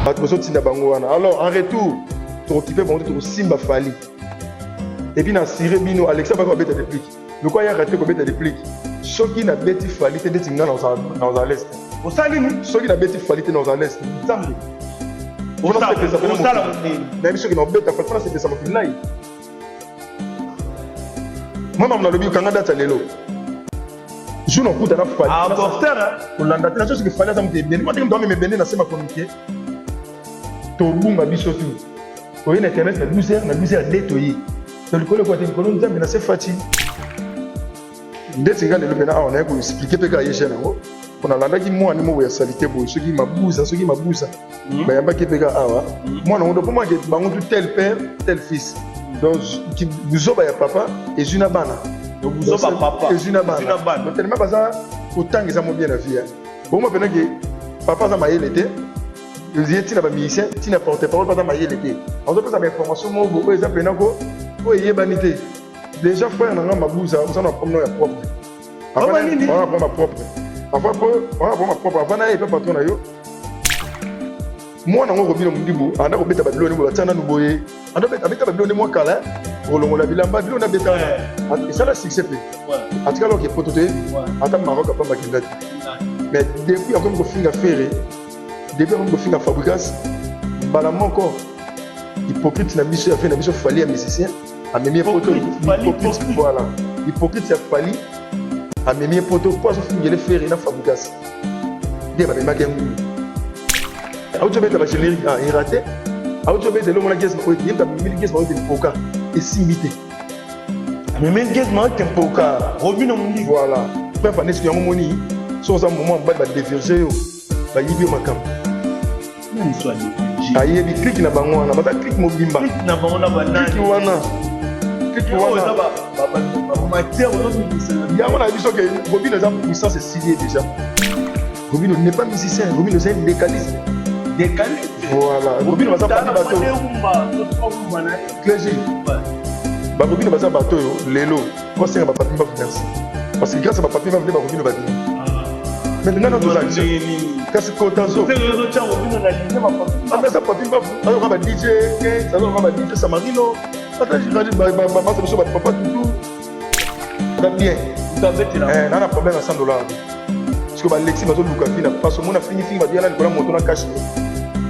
Alors, en retour, tu occupes pour Simba Fali. Et puis, dans Siré Bino, Alexa va mettre des pliques. Le quoi, il y a raté combien de pliques. Ceux qui n'ont pas été Fali, c'est des tingans dans l'Est. Au Salini, ceux qui n'ont pas été Fali, c'est dans l'Est. Même ceux qui n'ont pas été Fali, c'est ça. Moi, je suis au Canada, je n'ai pas de Fali. Ah, pour la chose que Fali a été bien. Moi, je me béni dans ce communiqué. To bumba biso tu oye na internet na 12h detoyi to likolo kwa te likolo nzambe na se fati ndeti ngale lo bena on a ko expliquer pe ka yeshe na ngo ona landa ki mwa ni mo ya salite bo soki mabuza ba yamba ki pe ka awa moi na ndo pour moi que bango tout tel père tel fils donc qui buzo ba ya papa et juna bana donc buzo ba papa et juna bana donc tellement baza autant que ça mo bien la vie bon moi pendant que papa ça m'a été les études à musicien, tu n'as porté parole pas dans ma yélété. On doit pas savoir information moi beaucoup les appels n'ako, oh y est banité. Déjà frère n'en a ma bouse, on s'en a promené à propre. On va prendre ma propre. On va prendre ma propre. Avant d'aller pas patron na yo. Moi n'en robino mudibu, on a robé tabadlo ni bola tana nuboye. On doit mettre tabadlo ni moi kala. Rolongo la bilamba bilo na beta. Et ça la succès fait. En tout cas là qui est prototype. Attends Maroc a pas bakindati. Mais depuis encore qu'on finit à faire. Depuis qu'on finit à fabriquer, balamment encore hypocrite na biso a fait na biso Fali à musicien a même photo hypocrite voilà hypocrite a Fali a même photo pour se finir faire na fabriquer des ba makem auto beta ba générique a raté auto beta le mona guest ko yenta 1000 guest ba poka et simité même guest ma tempoka robino mundi voilà pas n'est-ce que moni so ça moment ba déverger yo ba yibi makam aye bi click na bango wana bata click mobimba click na bango na banana click wana ya wana biso que Robino a puissance stylée déjà. Robino n'est pas musicien, Robino c'est un décaliste. Voilà, Robino va pas bateau clergé ba Robino va bateau lelo ko senga ba papi ba merci parce que grâce à ma papi va venir ba Robino va dire maintenant notre action kasi kotazo ça papi va DJ ça va DJ Samarino ata jiradi ba biso ba papa tout ça bien on a problème à 100 $. Parce que Alexis bazo luka fina parce que mon a fini ba dia na likola moto na cash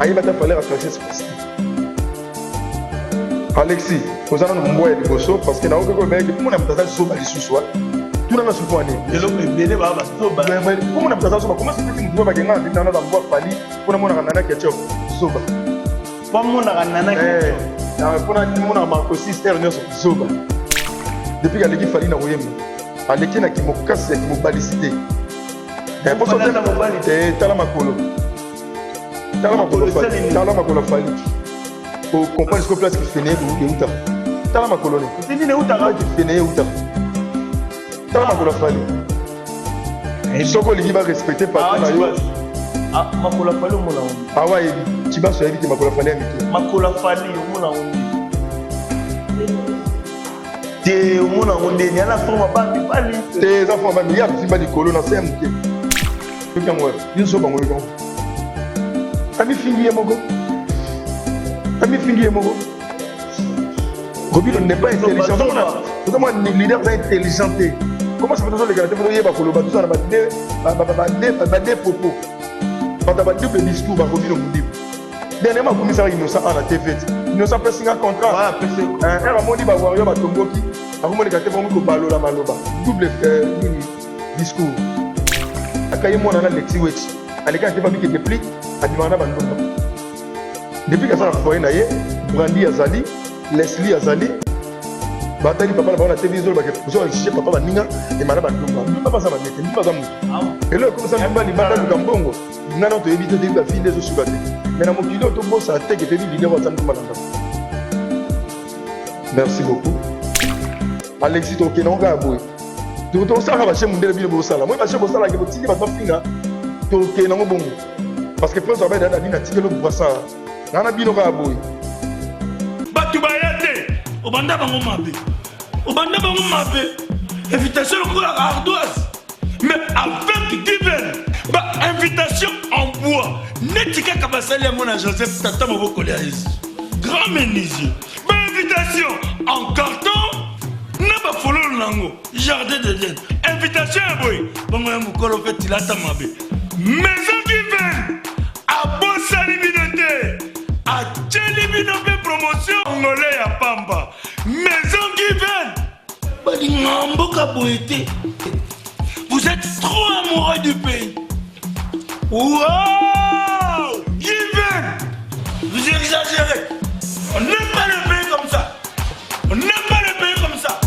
ayi ba ta fallait rattraper ce passé Alexis nous allons nous boire de bosso parce que na okoko ba ke mon a mtaza so ba lisusu tout na sufu ani lelo bébé ba so ba mon a mtaza so ba comment c'est que nous ba kenga ndina na ba Fali pour mon na ketchup so ba pas mon na ketchup pour mon Marco 6 R Zoba depuis que Alexis Fali na oyemi Alexis na kimokasi ya kimobalicité pour ça tala makolo Fali pour comprendre ce que place qui finit ou uta tala makolo ni c'est ni uta qui finit uta tala makolo Fali soko ligi ba respecter patron na yo ah makolo Fali mona ah ouais tu vas sur éviter makolo Fali amiki makolo Fali mona te mona onde ni ala forma ba Fali te za forma ba ya simba likolo na semke Comment ils sont bons ami fingi moko Robino n'est pas intelligent comment les leaders sont intelligentés comment ça peut les gars te yeba koloba tout ça ba des propos ba double discours ba Robino mundi dernièrement commissaire innocent à la TV innocent peut signer un contrat un ramoni ba warrior ba tomboki akomoni ka te bon ko balola maloba double discours akaye mwana na Alexis Wechi aleka te babiki depli adimana bandonga depuis que ça foyer na ye Brandi azali Leslie azali batali papa na bana TV zolo ba ke zo chez papa baninga et mana bandonga papa ça va mettre ndi baza mutu et là comme ça mbali bata lukambongo ngana to éviter de la fille des osubate mais na mokilo to bossa te ke te leader wa tsandu malanda merci beaucoup Alexis to kenonga boy tout ça va chez Mundele Bino Bosala. Moi, je vais que vous va finir. Tout est dans le bon. Parce que Prince Abed a dit que tu as le boisson. Nana Bino va boy. Batu bayate. Obanda bango mabe. Invitation pour la ardoise. Mais avec Given. Invitation en bois. fois netika kabasali mon Joseph Tata Moboko Léaïs grand menuisier invitation en carton na ba follow nango jardin de Dieu invitation boy bongo ya mukolo fait tilata mabe maison qui vient à bosali binote a tcheli binote promotion ngolé ya pamba maison qui vient bali ngamboka boité vous êtes trop amoureux du pays. Wow! Given! Vous exagérez. On n'aime pas le pays comme ça. On n'aime pas le pays comme ça.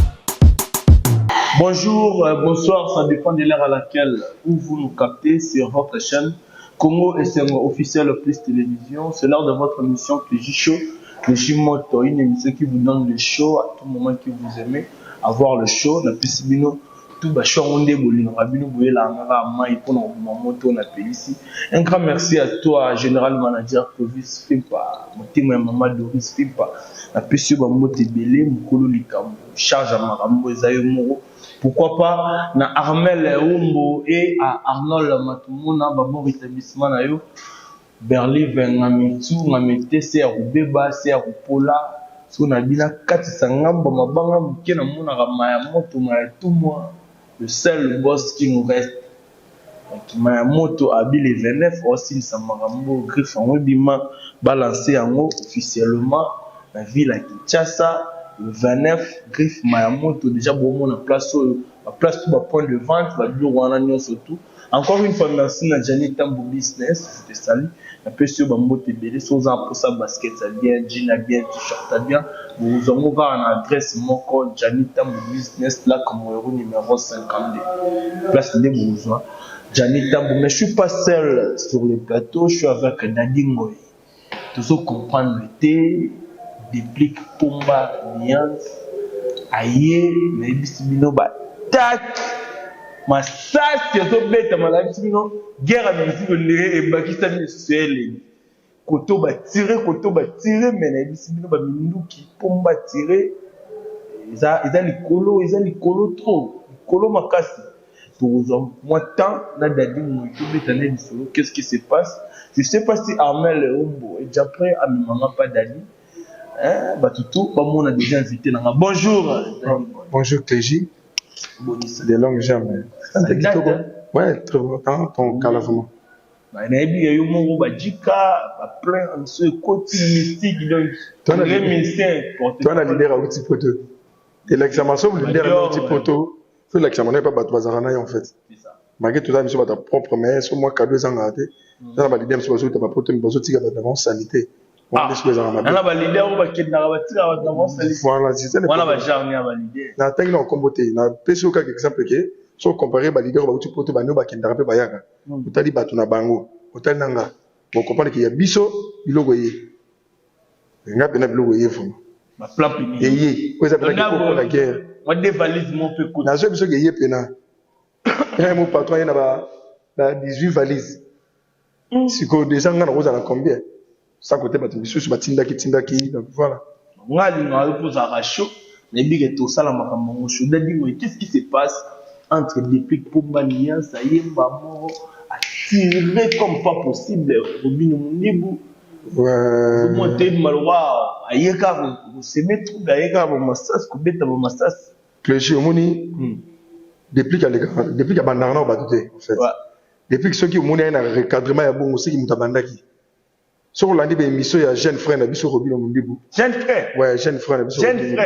Bonjour, bonsoir, ça dépend de l'heure à laquelle vous nous captez sur votre chaîne Congo SMO officiel plus télévision. C'est l'heure de votre émission PJ Show. PJ Moto, une émission qui vous donne le show à tout moment que vous aimez avoir le show. La Piscibino. Tout va changer un grand merci à toi, général manager Provis Fimpa, mon team maman Doris Fimpa, la PC Bamote Belé, Mukolo Likambo, charge à Marambo Zayomoro. Pourquoi pas na Armel Umbo et à Arnold Matumuna, Babo rétablissement na yo, Berlin Ngamitu, Ngamete, c'est à Rubeba, c'est à Rupola, son abila 450 Bamabanga, Mukena Muna Ramaya Moto, tout moi. Le seul boss qui nous reste, qui m'a moto habile 29 aussi, ça m'a rambo griffe en bima balancé en haut officiellement la ville à Kinshasa. Le 29 griffe m'a moto déjà bon en place tout le point de vente, va dire on a surtout. Encore une fois merci à Jani Tambo Business, je te salue. La PCO Bambo TBD, sans un pour ça basket ça bien, jean a bien, t-shirt a bien. Vous en avez une adresse mon code Jani Tambo Business là comme numéro 52. Place des besoins. Jani Tambo, mais je suis pas seul sur le plateau, je suis avec Nadingoy. Tout ça comprendre le thé, déplique Pomba, Alliance, Aïe, mais Bissimino, bah, tac! Ma ça c'est tout bête à ma vie guerre avec le et Pakistan c'est koto ba tirer mais na bisibino ba minuki pomba tirer ils a les colo trop colo makasi pour moi temps na dadi mo tout bête na solo qu'est-ce qui se passe je sais pas si Armel Ombo est déjà prêt à me maman pas dadi hein ba tout ba mon a déjà invité na bonjour Clégie. Des longues jambes. Ouais, très longtemps, ton calavement. Bah, il y a eu mon badjika, plein de ce côté mystique, donc, toi, on a l'idée à outil poteau. Et l'examination, vous l'idée à outil poteau, c'est l'examen, pas Batouazarana, en fait. Malgré tout ça, monsieur, ta propre mère, sur moi, 4 ans à rater. Ça va l'idée, monsieur, tu vas pas une bonne tigre d'avant sanité. Ah, on a validé, on va quitter la voiture d'avant sanité. Voilà, c'est ça. On a jamais validé. Na tangi na kombote, na peso ka exemple ke, so comparer ba leader ba outil poteau ba no ba kenda rape ba yaka. Otali batu na bango, otali nanga. Bon comprendre que ya biso biloko ye. Nga pena biloko ye fo. Ba plan pini. Ye, ko za pena ko la guerre. On dévalise mon peu côté. Na so biso ke ye pena. Ya mo patron na ba 18 valises. Siko déjà nga na ko za na combien? Ça côté ba biso su ba tindaki donc voilà. Ngali na ko za racho. Qu'est-ce qui se passe entre depuis Pomba Alliance, ça y est, Bamoro, à tirer comme pas possible, Robin Mundibu. Ouais. Vous montez Malwa, à Yeka, vous s'aimez tout, à Yeka, vous massas, vous bêtes à vos massas. Clégie, au Moni, depuis qu'il y a Bandarna au Badoté, en fait. Depuis que ceux qui ont un recadrement, il y a beaucoup aussi qui m'ont abandonné. Sur l'année de l'émission, il y a jeune frère, Nabiso Robin Mundibu. Jeune frère? Ouais, jeune frère, Nabiso Robin Mundibu.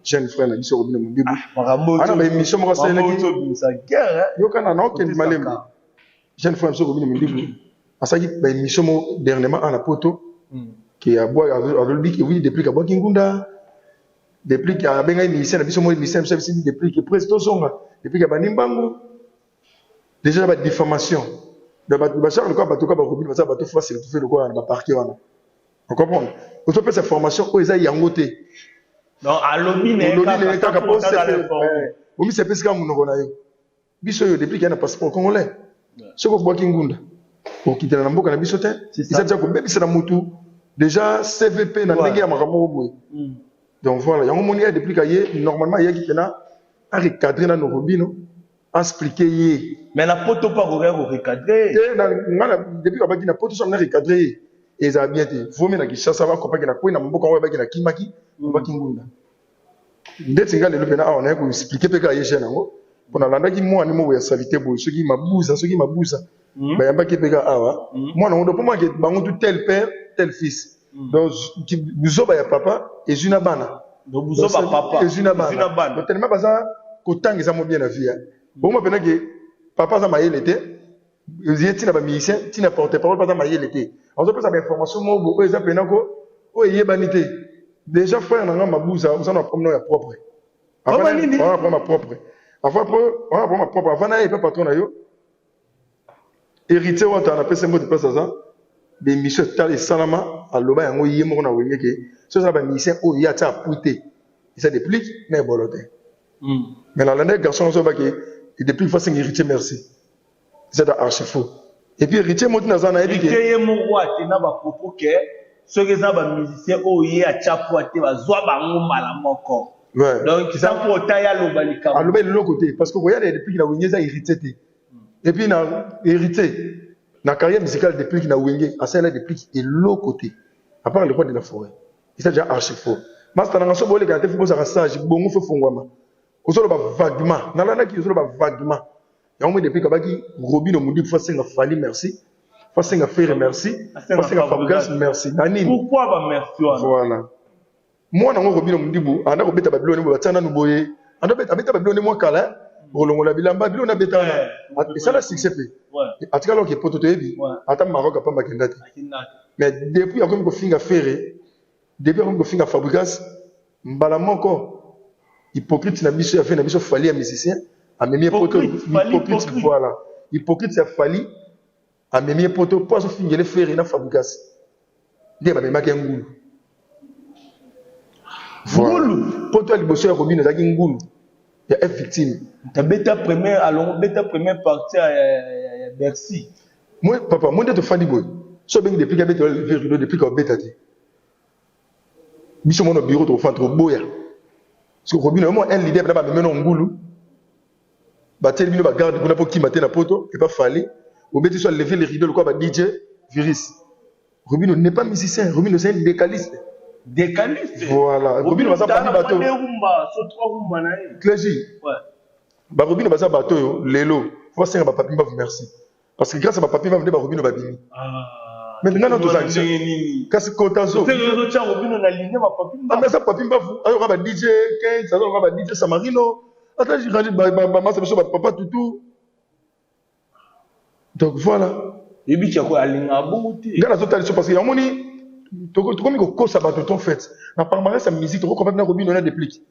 Jeune frère, Nabiso Robin Mundibu. Ah non, mais l'émission, moi, c'est là. Yokana, non, qui est malin. Jeune frère, Nabiso Robin Mundibu. À ça, l'émission, dernièrement, en Apoto, qui a bois, à l'olbi, qui oui, depuis qu'à Boakingunda, depuis qu'à Benga, l'émission, Nabiso Mo, l'émission, depuis qu'il presse tout son, depuis qu'à Banimbango. Déjà, la diffamation. On comprend. On peut faire cette formation où ils ont yangoté. Non, à l'objet, mais on c'est parce qu'on a eu. Biso depuis qu'il y a un passeport congolais. Ce qu'on voit Kingunda. Pour quitter la Nambo, cannabis sauté. Il s'est dit que même si c'est la Moutou, déjà CVP n'a pas gagné à Marambo. Donc voilà, il y a un moment depuis qu'il y a normalement il y a qui a recadré dans nos robinets. expliquer ye. Mais la poto pas recadrer. Depuis que na poto sommes recadrer et ça bien été. Faut même na Kinshasa va comparer na quoi na mboka on va na Kimaki, on va Kingunda. Ndetse ngale le pena on a ko expliquer pe ka yeshe nango. Pour na landa ki moi ni mo ya salité bo ceux qui mabuza. Ba yamba ki pe ka awa. Moi na ndo pour moi que bango tout tel père, tel fils. Donc buzo ba ya papa et juna bana. Donc buzo ba papa et juna bana. Donc tellement baza ko tangisa mo bien la vie. Bon moi pena que papa za mayele était ils étaient na ba musicien, ti na porte-parole pas za mayele était. On se pose à information mo bo eza pena ko o yebanité. Déjà frère na mabuza, on a promené ya propre. Avant on a prendre ma propre. Avant on a prendre ma propre. Avant na pas patron na yo. Héritier on a appelé ce mot de place ça. Des missions tal et salama à loba yango yemo na wenge ke. Ce ça ba musicien o ya ta pouté. Il ça déplique mais boloté. Mais la l'année garçon so ba ke il déplique face héritier merci. C'est archi faux. Et puis héritier monte na zana ebi ke. Héritier mo roi te na ba propos que ceux qui sont des musiciens, oh, il y a chapoté, va zoa bango malamoko. Ouais. Donc, ça pour tailler l'obalika. À l'autre de l'autre côté, parce que regarde depuis qu'il a wingé ça hérité. Et puis il a hérité. La carrière musicale depuis qu'il a wingé, à celle-là depuis qu'il est l'autre côté. À part le point de la forêt. Il s'est déjà archi faux. Master n'a pas besoin de faire un stage, bon, faut fongwama. Au sol, vaguement. Dans la qui au sol, vaguement. Et on met depuis qu'il Robin au Moudi, faut s'en faire merci. Faut s'en faire merci. Faut s'en faire merci. Pourquoi va merci? Voilà. Moi, na Robin au Moudi, on a robé Babylone, on va t'en nous boyer. On a bêta Babylone, moi, Kala. Rolongo la bilamba, Babylone a bêta. Et ça, là, c'est ce que c'est. À tout cas, qui est pototébi. Attends, Maroc a pas ma kendate. Mais depuis, on a fait un ferré. Depuis, on a fait un fabrikas. Mbalamon encore. Hypocrite, n'a biche, a fait un biche, fali à musicien. A même hypocrite, voilà. Hypocrite, c'est fali. A même poto, pas au finir les ferré, n'a fabrikas. Dia ba memaki ngulu. Ngulu. Poto ali bosso ya Robin za ngulu. Il y a une victime. Ta bêta première, alors bêta première partie à Bercy. Moi, papa, moi, je fais des boy. So bien depuis qu'il y a des rideaux, depuis qu'il y a bêta. Biso mon bureau, tu fais trop boya. Parce que Robin, au moins, un leader, là, mais non, ngulu. Bah, tel bino, bah, garde, pour qui mater la poto, et pas fallu. Au bêta, soit lever les rideaux, le quoi, bah, DJ, virus. Robin n'est pas musicien, Robin, c'est un décaliste. Décaliste. Voilà. Robin va ça parmi bateau. Clergy. Ouais. Bah Robin va ça bateau lelo. Faut ça ba papi va vous merci. Parce que grâce à ma papi va venir ba Robin va bimi. Ah. Maintenant notre action. Qu'est-ce que Kotazo? C'est le autre Robin on a ligné ma papi. Ah mais ça papi va vous. Alors va DJ 15, alors va DJ Samarino. Attends, j'ai rangé ba ça ba papa toutou. Donc voilà. Et puis tu as quoi alinga bonté. Gars la totalité parce que y a moni tu comme il ko ça bateau ton fait. Na palmarès sa musique tu comprends na Robin on a des pliques.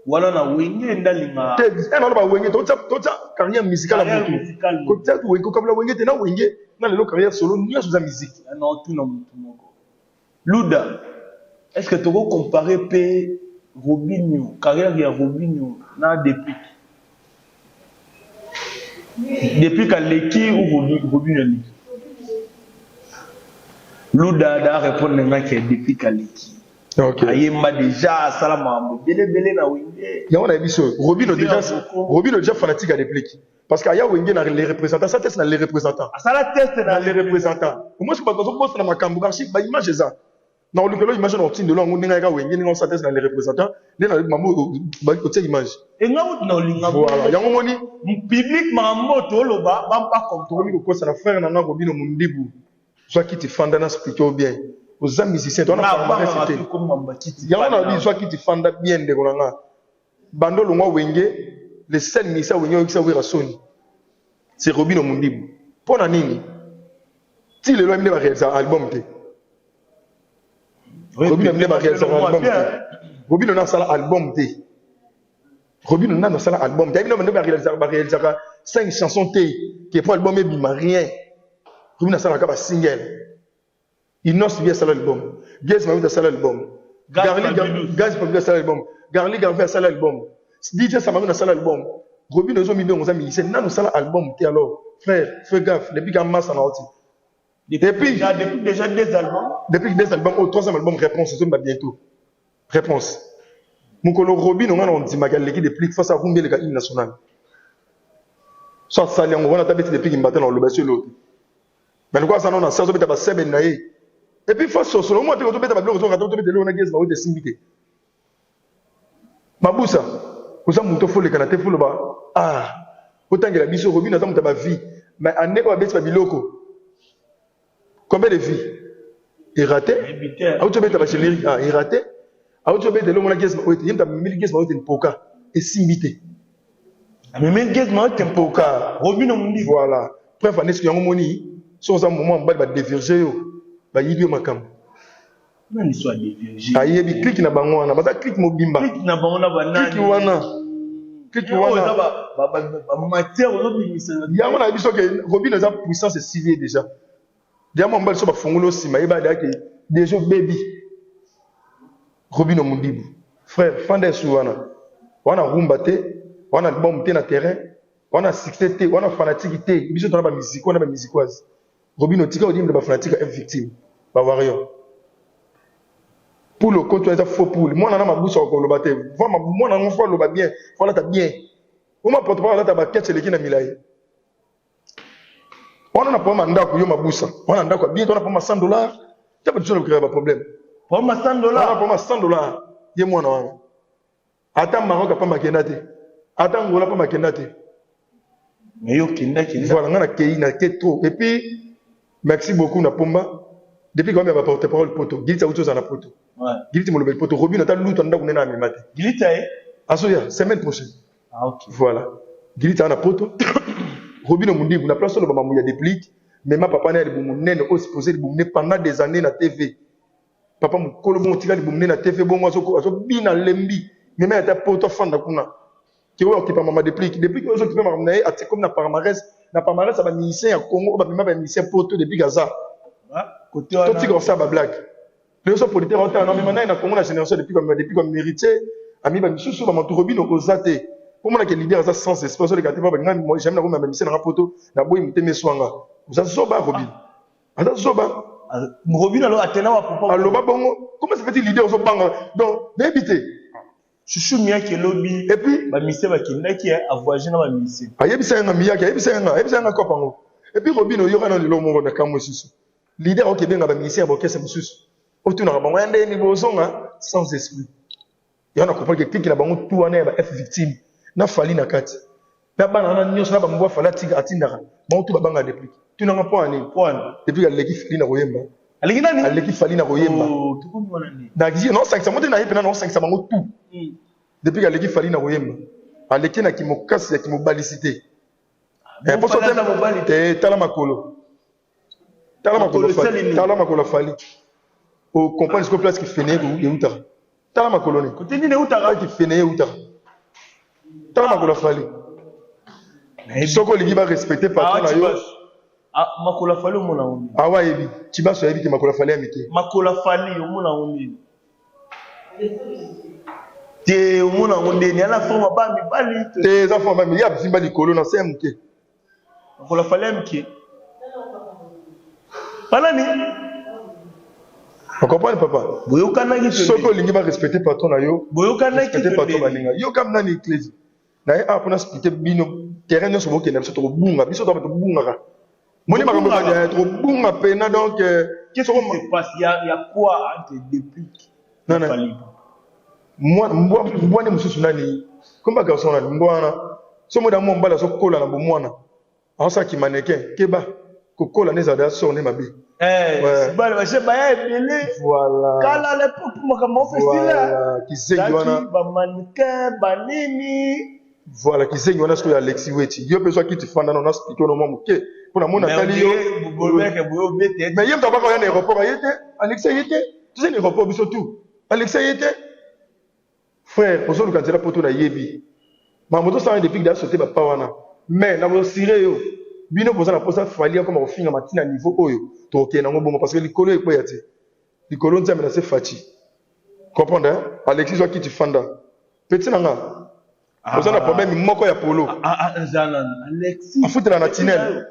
Voilà na wenge ndalinga. On a ba wenge to ça carrière musicale à moto. Ko ça wenge comme la wenge te na wenge na le carrière solo ni à sa musique. Non tout non tout moko. Luda. Est-ce que tu peux comparer pe Robinho, carrière de Robinho na depuis qu'à l'équipe ou Robinho Luda da répondre na que depuis qu'à l'équipe. OK. Ayemba déjà salama belé na wenge. Ya on a vu Robinho déjà fanatique à réplique. Parce qu'il y a wenge na les représentants, ça teste na les représentants. Ça la teste na les représentants. Moi je pas dans boss na makambu archi ba image ça. Na olukelo image na otinde lo ngonga ka wenge ni on ça teste na les représentants. Dès na mamu ba ko tse image. Et ngaut na olinga. Voilà, ya ngomoni public mamoto loba ba pas contrôler ko ça na frère na Robinho Mundibu. Soit qui te fanda na expliquer bien. Aux amis musiciens, on a pas c'était. Il y a un soit qui te fanda bien de Gonanga. Bando longwa wenge, les seuls musiciens wenge qui savent Sony. C'est Robinho Mundibu. Pour nini? Si le loin de réaliser un album té. Robinho ne va réaliser un album té. Robinho n'a pas album té. Robinho n'a pas album té. Il va réaliser 5 chansons té qui est pour album et bima rien. Robinho n'a pas single. Inos via l'album. Gaz m'a vu l'album. Gaz m'a vu l'album. Garli Garvey a l'album. DJ Samarino a l'album. Robinho a mis dans nos amis. C'est nan nous l'album. Alors, frère, fais gaffe. Depuis qu'il y a masse en orti. Depuis déjà des albums. Depuis des albums. Au troisième album, réponse. C'est bientôt. Réponse. Mon colo Robinho, on a dit, l'équipe de plus face à Rumbi, le gars national. soit sali yango wana tabeti depuis qu'il m'attend dans le bassin l'autre mais quoi ça non na ça so beta ba sebe na ye et puis face au solo moi te ko beta ba bloko to beta le on a gese ba o te simbité mabusa oza muto fole kana te fole ba otangela biso Robin aza muta ba vie mais ane ko beti ba biloko combien de vies il raté auto beta ba générique il raté auto beta le on a gese ba o te yimta 1000 gese ba o te poka et simbité mais même gese ma o te poka Robin mundi voilà bref aneski yango moni so za moment ba déverger yo ba yibi makambo nani soit déverger ayebi clique na bango wana baza clique mobimba clique na bango na banani clique wana ba matière olobimisa yango na biso ke Robin za puissance civile déjà diamo mbali so ba fongolo sima yeba da ke déjà baby Robin Mundibu frère fande su wana rumba te wana bom te na terrain wana succès te wana fanatique te biso tona ba musique wana ba musicoise Robin otika odimba ba fanatique est victime ba warrior pour le compte tu as faux pour moi na mabusa ko loba te vraiment moi na ngofo loba bien voilà ta bien on m'a porte parole ta ba ketche leki na milai on a pas manda ko yo mabusa on a ndako bien on a pas $100 tu pas toujours le problème pour ma $100 on a pas $100 ye moi na wana ata Maroc pas makenda te ata Angola pas makenda te mais yo kenda voilà ngana kei na ke trop et puis merci beaucoup na pomba depuis quand même va porter parole poto gilita auto za na poto ouais gilita mo lobel poto Robin ata luto ndako nena amemate gilita asoya semaine prochaine ok voilà gilita na poto Robin Mundibu na place le mamu ya déplique mais ma papa na libumu nene o supposé libumu pendant des années na TV papa mukolo bon tika libumu na TV bon aso bina lembi mais mais ata poto fanda kuna qui va occuper maman depuis que aux occupé maman na ati comme na palmarès ça ba musicien ya Congo ba bima ba musicien poto depuis Gaza côté to tika ça ba blague les autres politiques ont non mais maintenant na Congo la génération depuis comme héritier ami ba misusu ba mantu Robin ozate pour moi que leader ça sans espace les gars ba moi jamais na ba musicien na poto na boy muteme swanga ça zoba Robin anda zoba Robin alors atena wa papa aloba bongo comment ça fait leader zo banga donc débité chouchou mia ke lobby et puis ba mise ba kindaki a voyager na ba mise ayebisa nga miyaki ayebisa nga kopango et puis Robin oyoka na lelo mongo na kamo susu leader o kebenga ba mise ba kese mususu otuna ba bango ende ni bozonga sans esprit yana comprendre que kiki na bango tout wana ba f victime na fali na kati na bana na nyoso na ba mbwa fala tika atindaka bango tout ba banga depuis tuna nga point depuis aleki fali na koyemba aleki fali na koyemba na gizi non 500 mote na yepena non 500 bango tout depuis aleki fali na koyemba aleki na kimokasi ya kimobalicité pour ça tala makolo fali au comprendre ce que place qui fenait ou uta tala makolo ni côté ni ne uta qui fenait uta tala makolo fali soko lingi ba respecter patron na yo makola fali omona oni awa yebi kibaso yebi ke makola fali amike makola fali omona oni te omona oni ni ala forma ba mi bali te za forma mi ya bimba likolo na semke makola fali amike pala ni on comprend papa boyokana ki soko lingi ba respecter patron na yo boyokana ki respecter patron balinga yo kam na ni église na e apona expliquer bino terrain so boke na biso to bunga biso to bunga moni makambo ya trop bunga pena donc qu'est-ce qui se passe il y a quoi entre depuis non moi ne mususu nani comme garçon na mbwana so moda mo mbala so kola na bomwana asa ki mannequin keba ko kola neza da so ne mabe bale ba cheba ya belé voilà kala le pop makambo festila kisengi wana ba mannequin banini voilà kisengi wana so ya Alexis Weti yo besoin qui te fanda na expliquer no mo ke pour mon atali yo mais yem tabaka ya aéroport yete Alexis yete tu sais aéroport biso tout Alexis yete frère pour le candidat pour tout na yebi ma moto ça depuis da sauter ba pawana mais na mo siré yo bino poza na posa fali comme au finga matina niveau oyo to ke na ngombo parce que likolo ekpo yati likolo nzambe na se fati comprendre Alexis soit qui tu fanda petit nanga poza na problème moko ya polo Alexis afutela na tinel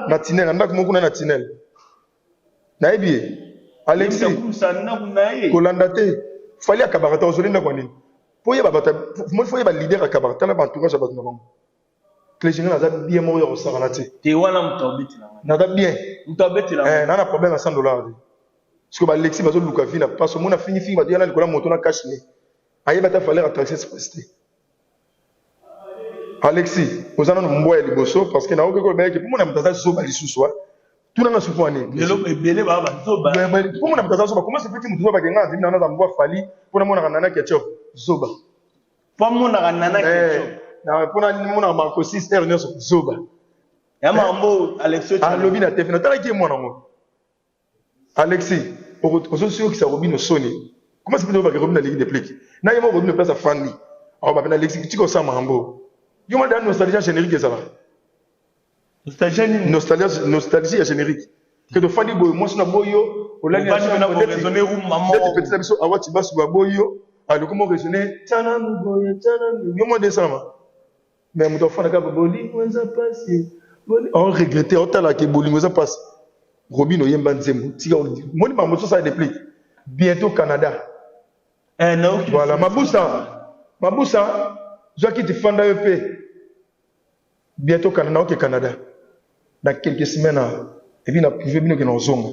na tinel ndako moko na tinel na ebi Alexis kolanda te fali akabarata ozoli ndako nini po yeba bata mo fo yeba leader akabarata na entourage ba bango clé naza bien moko ya kosala na te te wana moto abetela naza bien moto abetela na problème à 100 dollars parce que ba Alexis bazoluka vi na passe mona fingi bato yana likola moto na cash ne ayeba ta valeur à taxer express Alexis ozana no mboya liboso parce que na oke ko ba ke pour mona mutaza zoba lisusu wa tuna na sufu ane lelo ebele ba zoba pour mona mutaza zoba comment se fait que mutu zoba ke nga ndina na mboya fali pour mona kanana ketchup zoba pour mona kanana ketchup na pour mona Marco 6 r nyoso zoba ya mambo Alexis alobi na tefina tala ki mwana ngo Alexis ozo qui sa Robino soni comment ça peut que Robino la ligue de plique na yemo Robino place à Fanny alors ba Alexis tiko sa mambo yo ma dan nostalgie générique ça va nostalgie ya générique que de Fanny boy moi na boyo olani na raisonner ou maman petit abiso awati basu ba boyo alors comment raisonner tana boyo tana yo mo de ça mais mon enfant na ka boli wenza passer on regrettait on tala ke boli wenza passe Robino yemba nzembo tika moni ba moto ça déplique bientôt Canada non voilà mabusa je quitte Fanda EP bientôt Canada OK Canada dans quelques semaines et puis na privé bino ke na zonga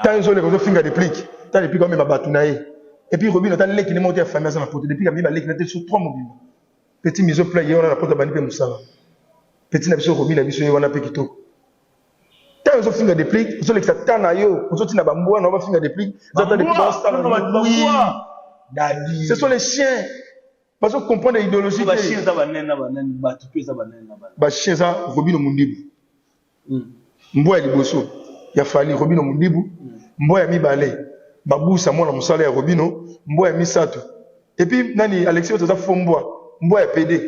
tant ils ont les finga déplique tant depuis comme ba batunaye et puis Robino tant leki ne monter à famille ça na porte depuis comme ba leki na te sur 3 mobiles petit mise au plat yona na porte bani pe musala petit na biso Robino biso yona pe kitoko. Quand ils ont fait des pliques, ils ont les satana yo, ils ont dit na bamboua, on va faire des pliques. Ce sont les chiens. Parce qu'on comprend l'idéologie. Les chiens ça banana banana, batupé ça banana. Ba chien ça Robino Mundibu. Mboya liboso, ya fali Robino Mundibu, mboya mi balé. Babusa mwana musala ya Robino, mboya mi sato. Et puis nani Alexis ça fomboa, mboya PD.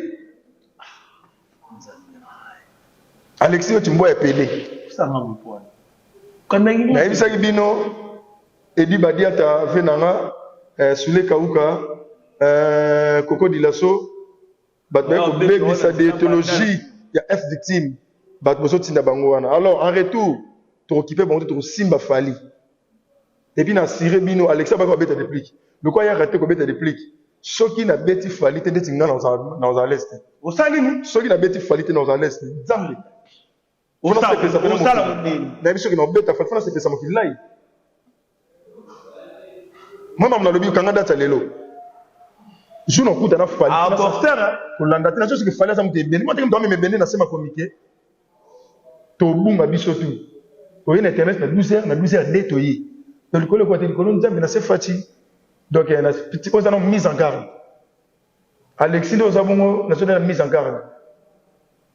Alexis tu mboya PD. Na ebisaki bino edi badiata venanga sule kauka koko dilaso bato bebisa déontologie ya F victime bato bozotinda bango wana alors en retour tokoccupe bango te tokosimba fali epi na sire bino Alexis bako babeta déplique lokwa ya rate kobeta déplique soki na beti fali te ndeti nga na oza leste osali ni soki na beti fali te na oza leste nzambe na biso ki na obeta fana sepesa mokili lai mama mna lobi kanga data lelo jour okuta na fali kolanda te na soki fali aza moto ebende moteke moto ameme ebende na sema komike tobunga biso tu oye na internet na 12h na 12h nde toye to likolo ekwate likolo nzambe na se fati donc na petit oza na mise en garde Alexis nde oza bongo na soki na mise en garde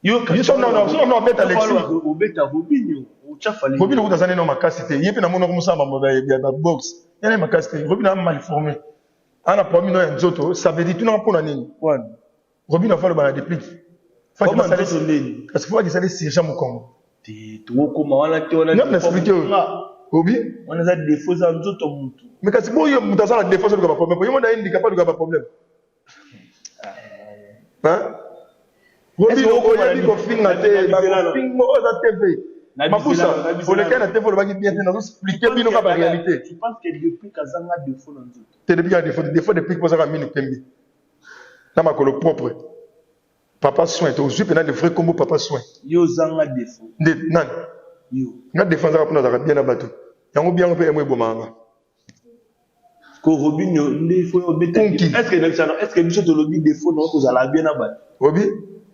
yo non beta Alexis obeta Robino uchafali Robino kutazana na makasi te yepe na mona ko musamba ba box yana makasi te Robino mal formé ana promis no ya nzoto ça veut dire tout na pona nini wana Robino fa le bana déplique fa ki basale sondeni parce que fa ki sale Serge Mukongo te tukoma wana te wana non expliquer obi wana za défaut za nzoto mutu mais kasi boyo mutazana défaut de ba problème yo mona indi capable de ba problème hein Robino oyebi kofinga te bakofinga oza TV mabusa oleka na TV olobaki bien te nazoexplike bino ka baréalité je pense que depuis kazanga défaut na nzoto te depuis ya défaut depuis kozaka mini pembi na makolo propre papa soin te ozwi pena de vrai combo papa soin yo zanga défaut nde nani yo nga défense aka mpona azaka bien na bato yango biango mpe emo ebomanga ko Robino nde faut obeta est-ce que biso tolobi défaut na kozala bien na bato obi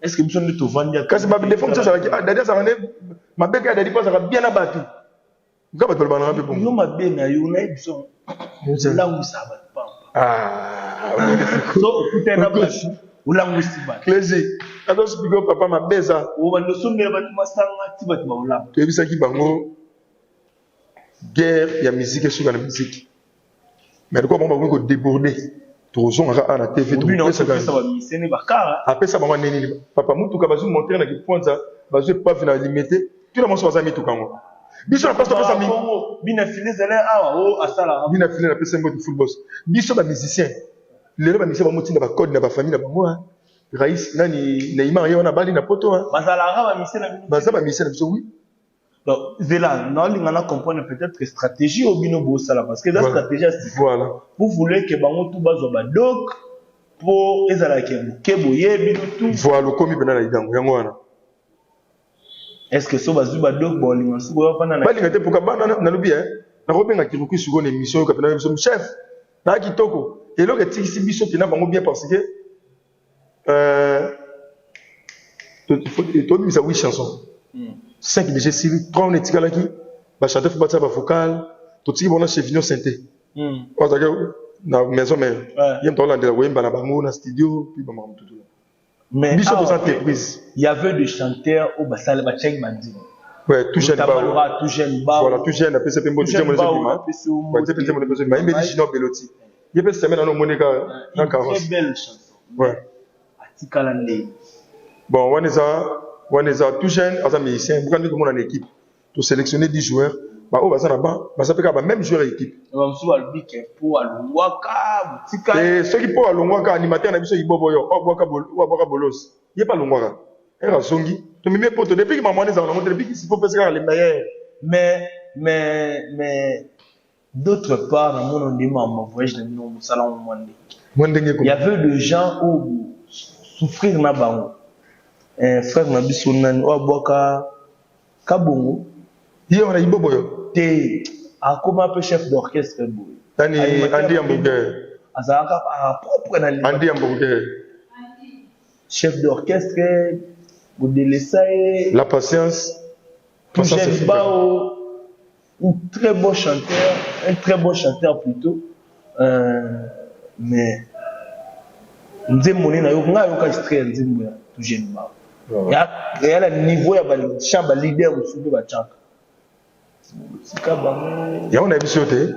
est-ce que biso nde tovandi kasi ba défaut biso azalaki dadi azalaka nde mabeka ya dadi mpo azalaka bien na bato nga bato balobana mpe bongo yo mabe na yo na biso olangwisa bato pamba so okute na bato olangwisi bato clési azosipiko papa mabeza obanda osomela bato masanga ti bato baolamba toyebisaki bango guerre ya musique esuka na musique mais likoa bango bakoki kodéborde tozongaka a na tv apesa bango nini papa mutuka bazwi montere na kiponza bazwi epave na limete tuna moso baza mituka yango biso na place topesa bina file ezali awa o asala bina file napesa yango football biso bamusicien lelo bamusicien bamotinda bacode na bafamille na bango rais nani neymar ye wana bali na poto baza bamusicien na biso oui donc Zela, non, comprendre peut-être que stratégie au bino bossala parce que la stratégie voilà vous voulez que bango tout bazo ba donc pour ezala kebo yebi tout voilà komi bena na idango yango wana est-ce que so bazu ba dog bowling on suko yopana na balinga te poka bana na lobi na kobenga kiruki suko na émission yo kapena biso chef na kitoko eloko etikisi biso pina bango bien parce que to bisa 8 chansons 5 déjà Siri 3 on etikala ki ba chanter faut battre ba vocal to tiki bona chez Vigno Santé na maison mère yem to landela wemba na bango na studio puis ba mam tout mais biso pour entreprise il y avait des chanteurs au basale ba check bandi ouais tout jeune ba tout jeune ba voilà tout jeune après c'est peu tout jeune moi ouais c'est peut-être mon besoin mais il me dit Chino Beloti il peut se mettre dans Monica dans carrosse très belle chanson ouais atikala ndé bon on est tout jeune as un musicien vous quand tout le monde en équipe to sélectionner 10 joueurs ba o baza na ba ça peut ka même joueur équipe ba msu albike pour alungwaka butika et ceux qui pour alungwaka animateur na biso ibobo yo o boka bolos il pas lungwaka era zongi to mime poto depuis que maman les en depuis qu'il faut faire les meilleurs mais d'autre part dans mon ndima ma voyage de nous salon mwande il y avait des gens où souffrir na bango frère na biso nani o boka kabongo il on a ibobo yo te akoma pe chef d'orchestre boy tani Andy Ambuge azaka propre na Andy Ambuge chef d'orchestre Boudelessaye la patience Bao un très bon chanteur plutôt mais nzemoni na yo nga yo ka extrait nzembo ya tout jeune ba ya la niveau ya ba chamba leader usubi ba chaka ya on a biso te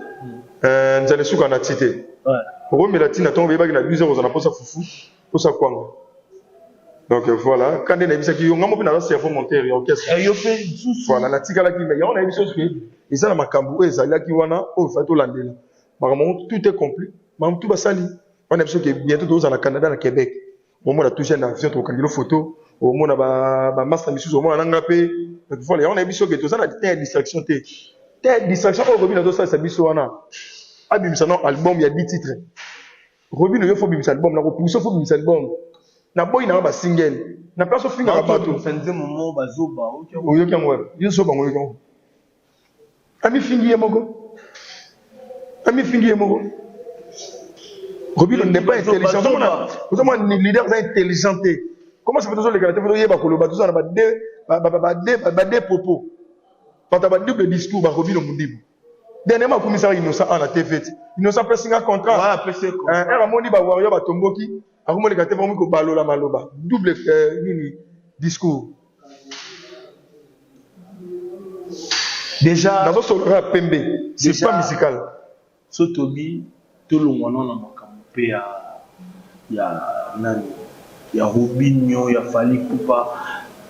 nzale suka na tite pour me la tina tombe ba na 12 heures on a posa fufu posa kwanga donc voilà quand on a biso ki yo ngamo pina cerveau monter ya orchestre yo fait voilà na tika la ki mais ya on a biso que isa na makambu ezali ki wana o fa to landela makambo tout est complet makambo tout basali on a biso que bientôt tous en Canada na Québec au moins la toucher na avion to kangelo photo au moins ba master misu au moins na ngapé donc voilà on a biso que tous na distraction te distraction au Robin na ça biso wana abimisa no album il y a 10 titres Robin yo faut bimisa album na ko puso faut bimisa album na boy na ba single na place of finger ba to fenze momo bazoba oyo kyango yo so bango yo kyango ami fingi yemoko Robin n'est pas intelligent vous avez un leader intelligent comment ça fait toujours les gars il y a ba koloba tout ça ba deux propos quand tu as double discours ba Robin Mundibu dernièrement commissaire innocent en la TV innocent peut signer un contrat voilà peut se un moni ba warrior ba tomboki ako mo les gars vraiment ko balola maloba double nini discours déjà dans ce rap pembe c'est pas musical sotobi to longwana na makambo pe ya nani ya Robinho ya Fally Ipupa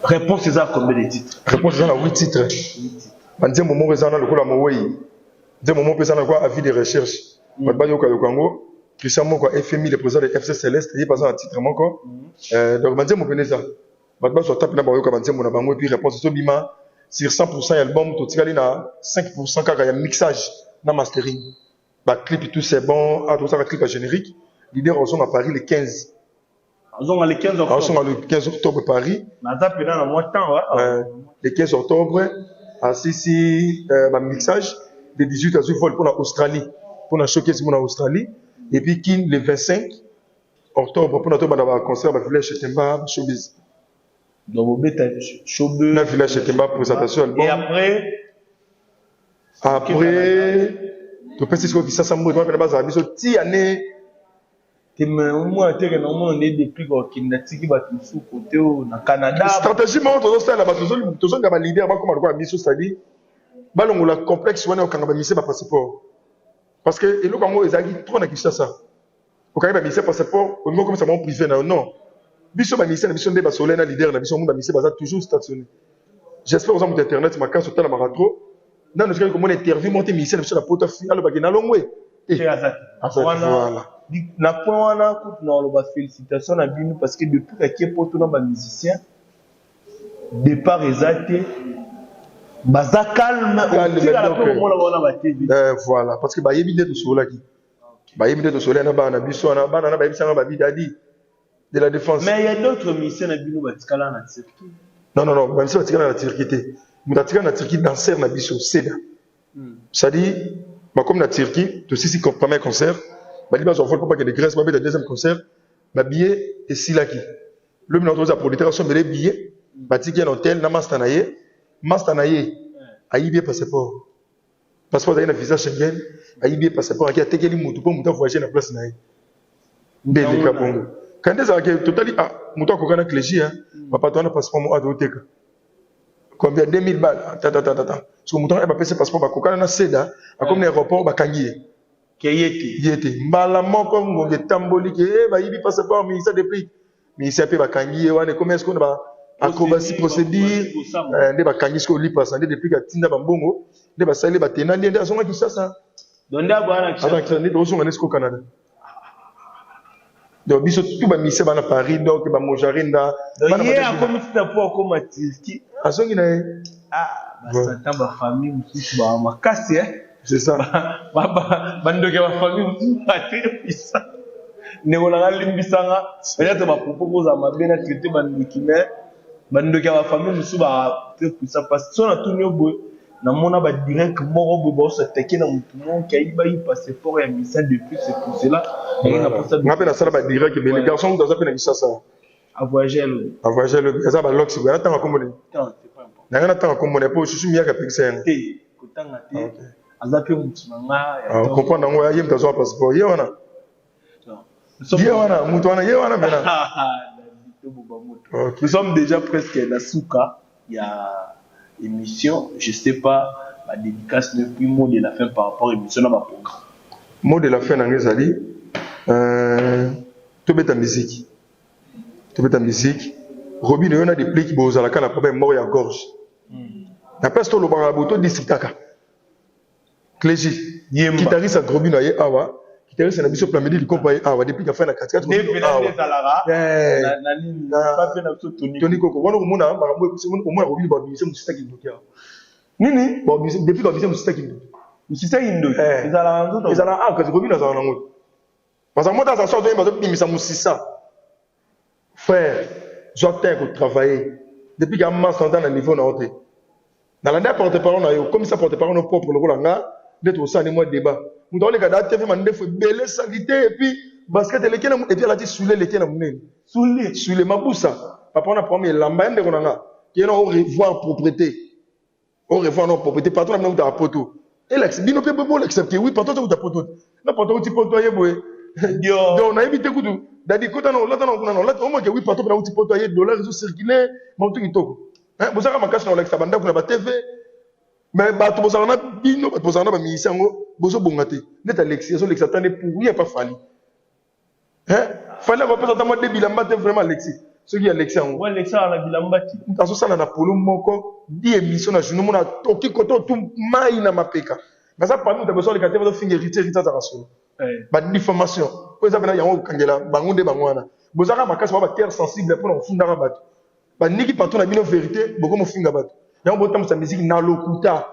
réponse c'est ça combien de titres réponse c'est ça 8 titres banze momo rezana lokola moweyi nze momo pesa na quoi avis de recherche batba yoka yokango Christian moko FMI le président de FC Céleste il passe un titre moko donc banze mo peneza batba so tape na ba yoka banze mo na bango et puis réponse so bima sur 100% album to tikali na 5% kaka ya mixage na mastering ba clip tout c'est bon à tout ça clip générique l'idée on à Paris le 15 on le 15 octobre on le 15 octobre Paris na tape na mois temps le 15 octobre à Sisi ma mixage de 18 à 18 vol pour l'Australie pour la showcase pour l'Australie et puis qui le 25 octobre pour notre concert à village Chetemba showbiz donc vous bêta showbiz na village Chetemba présentation album et après tu peux dire que ça semble moi base à biso ti année mais moi terre normalement on est depuis qui n'a tiki ba sous côté na Canada stratégie moi to ça là ba to ba leader ba comme quoi biso c'est-à-dire balongo la complexe wana okanga ba mise ba passeport parce que eloko ngo ezaki trop na Kinshasa okanga ba mise passeport au moment comme ça mon privé non biso ba mise na biso nde ba solena leader na biso mo ba mise ba toujours stationné j'espère aux hommes d'internet ma carte sur la maratro non je crois que mon interview monter mise na biso na poto fi alo ba gina longwe voilà na point wana na lo ba félicitations na bino parce que depuis que poto na ba musicien départ exacté baza calme voilà parce que ba yebi net sur la qui Baïm de soleil na bana biso na bana na baïm sanga ba bidadi de la défense. Mais il y a d'autres missions na bino batikala na Turquie. Non, ba missions batikala na Turquie te. Mutatika na Turquie danser na biso seda. C'est-à-dire ba comme na Turquie, to sisi premier concert, ba liba zo vol pas que de Grèce, ba be de deuxième concert, ba billet et silaki. Le bino to za producteur so mele billet, ba tiki un hôtel na mastanaye, aïbie passeport. Passeport d'ailleurs visa Schengen, aïbie passeport qui a tekeli mutu pour mutu voyager na place naye. Belle ka bongo. Quand des arrêts totali mutu ko kana clégie hein, papa toi na passeport mo adoteka. Combien 2000 balles ta. So mutu ba pese passeport ba ko kana na seda, comme l'aéroport ba kangié. Yete. Mbala moko ngonge tamboli ke ba yibi passeport ministère des prix. Ministère pe ba kangié wana comment est-ce qu'on ba acrobatie procédure nde ba kangi ko li passande depuis ka tinda ba mbongo. Nde ba sali ba tenandi nde azonga kisasa. Donde abana kisasa. Nde ozonga nesko Canada. Donc biso tout ba mise ba na Paris donc ba mojarinda. Yé a comme tu pour comme Turquie. Azongi na ba santa ba famille mususu ba makasi c'est ça. Ba ndoke ba famille mususu ba très puissant. Neko na limbisanga peut-être ba propose za mabena traiter ba ndoki mais ba ndoke ba famille mususu ba très puissant parce que son a tout nyobo na mona ba direct moko bo se teke na mutu mon kai ba yi passeport ya mission depuis c'est pour cela et na pour ça on appelle ça ba direct mais les garçons dans appelle ça à voyager le ça ba lox ba na tanga komone non c'est pas important na tanga komone po susu miaka pixel te kotanga te azape mutu nga ya comprendre ngo ya yim tazo passeport ye wana mutu wana ye wana bena nous sommes déjà presque la souka il y a émission, je sais pas, la dédicace ne plus mot de la fin par rapport à l'émission dans ma programme. Mot de la fin dans les alliés, tout bête en musique. Robin, on a des plis qui bossent à la canne, problème mort et à gorge. La peste au Lobaraboto districtaka. Clégie, guitariste à Robin aye awa, guitariste na biso plan midi compagnie awa depuis la fin de la 4 Tony Koko, on a Robin Bobby, c'est Moussa qui nous Nini, Bobby, depuis Bobby, c'est Moussa qui nous Moussa qui nous ils allaient que Robin dans un angle. Parce que moi, dans sa sorte de Moussa Moussa, frère, j'obtiens pour travailler. Depuis qu'il y a un master dans le niveau de l'entrée. Dans la dernière porte-parole, comme ça porte-parole nos propres, le rôle d'être au sein de moi débat. Nous devons les gars TV mandé faut belle salité et puis basket et lesquels et puis la dit souler lesquels on souler maboussa papa on a promis lamba ndeko nanga qui est au revoir propriété au revoir nos propriétés patron na muta poto et l'ex bino pe bo l'accepter oui patron ta poto na patron ti poto yeboé donc na éviter kudu dadi kota na lata na lata au moins que oui patron na uti poto yé dollars zo circuler montu kitoko hein bosaka makasi na l'ex banda kuna ba TV mais bato bozana bino bato bozana ba misango bozo bongate net Alexis so Alexis attendait pour rien pas fallu hein fallait représenter moi de bilamba vraiment Alexis ce qui Alexis en Alexis à la bilamba ti taso sala na polo moko di émission na journée mona toki koto tout mai na mapeka mais ça parmi de besoin les catégories de fingerité rita za raso ba diffamation ko ça bena yango kangela bangunde bangwana bozaka makasi ba terre sensible pour on funda bato ba niki partout na bino vérité boko mo finga bato yango botam sa musique na lokuta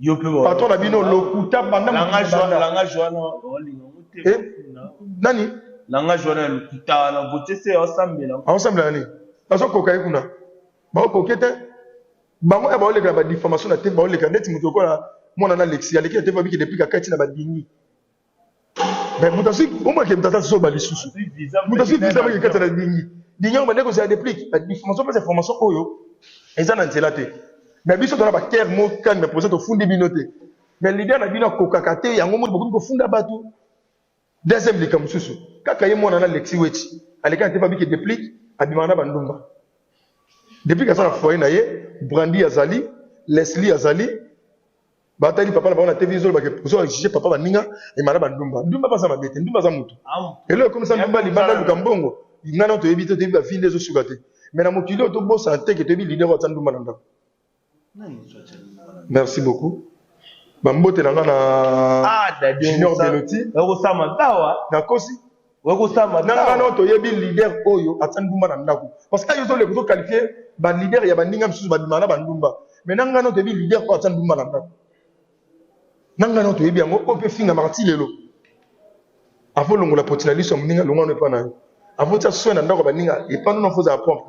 yo pe patron na bino lokuta banda langa joana nani langa joana lokuta na bote se ensemble nani aso kokai kuna ba kokete bango e ba ole ka ba diffamation na te ba ole ka net muto ko la mona na Alexis aleki te ba biki depuis ka kati na ba dingi mais mutasi o ma ke mutata so ba lisusu mutasi visa ba ke kati na dingi dingi ba ndeko se déplique la diffamation pas information oyo eza na nzela te mais biso tona ba ker mo kan mais poser to fundi binote mais l'idée na bino kokakate yango mo boko funda batu deuxième lika mususu kaka ye mona na Alexis Weti aleka te ba biki déplique abimana bandumba depuis que ça a foyer na ye Brandy azali Leslie azali batali papa na ba TV zolo ba ke poso juger papa baninga et mara bandumba ndumba pas ça mabete ndumba za mutu et là comme ça ndumba libanda lukambongo ngana to ebite te ba vinde zo sugate mais na mokili to bo santé que te bi leader wa ndumba na ndako. Merci beaucoup. Bambote na ngana Junior Beloti ekosama tawa na kosi ekosama nanga no to yebi leader oyo atandumba na ndako parce que ayo le ko qualifier ba leader ya bandinga msusu ba dimana bandumba mais nanga no to yebi leader ko atandumba na ndako nanga no to yebi yango o pe finga marti lelo Avant longola potinali so mninga longa ne pana. Avant ça soin na ndako baninga et pas non faut à pompe.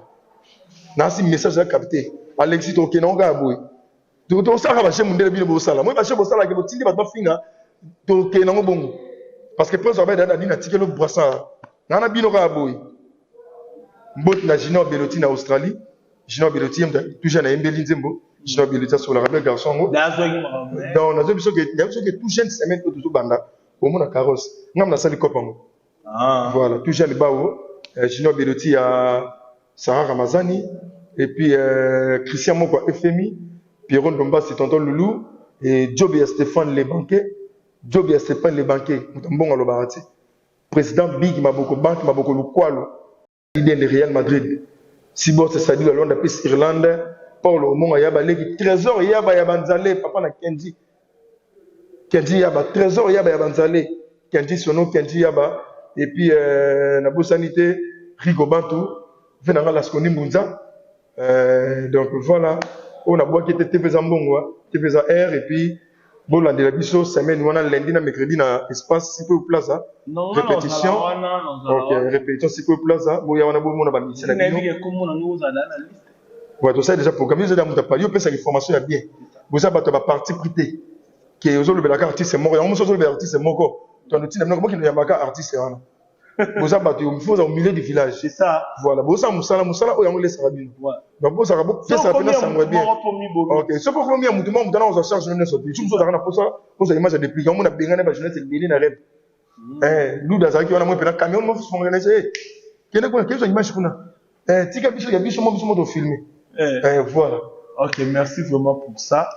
Na si message à capter. Alexis to kenon ga boy. To ça ka ba chez mundele bino bo sala. Moi ba chez bo sala ke bo tindi ba to finga to kenon bongo. Parce que prince va da dina tikelo boissa. Na na bino ga boy. Mbot na Junior Beloti na Australie. Junior Beloti tout jeune na Mbeli Nzembo. Junior Beloti sur la radio garçon. Donc na zo biso que tout jeune semaine to tout banda. Au moins la carrosse. Ngam na sali kopango. Voilà, tout jeune bao. Junior Beloti à Sarah Ramazani et puis Christian Moko FMI, Pierron Domba c'est tonton Loulou et Joby et Stéphane les banquiers. Joby et Stéphane les banquiers. Bon à l'obarati. Président Big Maboko Bank Maboko Lukwalo. Leader de Real Madrid. Sibor c'est Sadou à Londres puis Irlande. Paul Omon Ayaba Legi Trésor Yaba Yabanzale papa na Kenji. Kenji Yaba Trésor Yaba Yabanzale. Kenji Sono Kenji Yaba et puis Nabo Sanité Rigobantou venant la Skoni Munza. Donc voilà, on a bois qui était TV Zambongo, TV R et puis bon la de la biso semaine on a lundi na mercredi na espace si peu plaza répétition. OK, répétition si peu plaza. Bon ya on a beau mon ba mission na bino. Ouais, tout ça déjà programmé déjà muta pali, on peut ça information bien. Vous ça ba parti prité que aux le artiste moko, on so le artiste moko. Toi nous tina comment qu'il y a maka artiste là. Vous avez battu, il faut au milieu du village. C'est ça. Voilà. Vous savez, Moussala, ou Yangole Sarabine. Donc, vous savez, c'est ça, ça me bien. Ok. Ce pour combien de temps, on a chargé de sortir. Tout ça, on a pour ça, pour ça, image de plus. On a bien gagné, jeunesse, c'est bien, rêve. Nous, dans un qui on a moins de camion, on fait organiser. Quelle est l'image qu'on a? Tika Bichou, il y a Bichou, moi, filmé. Voilà. Ok, merci vraiment pour ça.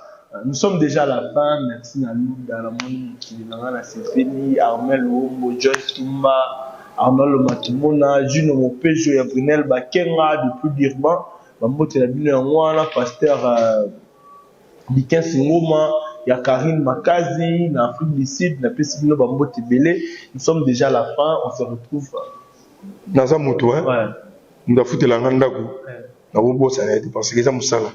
Nous sommes déjà à la fin. Merci à nous, dans la monde qui est dans la CFNI, Armel Ombo, Joyce Tumba. Arnold Matumona, Juno Mopejo, Yabrunel Bakenga, depuis Birman, Mamote la Bino Yangwana, Pasteur Bikin Singoma, Yakarine Makazi, na Afrique du Sud, na Pesibino Bambote Belé. Nous sommes déjà à la fin, on se retrouve. Naza Moto, hein? Nous avons foutu la Ngandaku. Nous avons bossé parce que les gens sont là.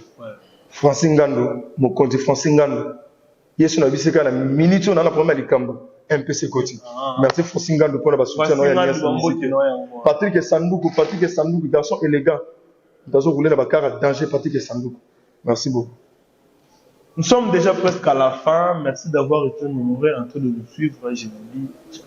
Francine Ngando, mon compte Francine Ngando. Yesu na biseka na minute on a la première likambo. MPC Côté. Merci Francine Ngando pour la soutien. Patrick Sandoukou, garçon élégant. Nous avons roulé la bagarre à danger, Patrick Sandoukou. Merci beaucoup. Nous sommes déjà presque à la fin. Merci d'avoir été nombreux en train de nous suivre. Je vous dis.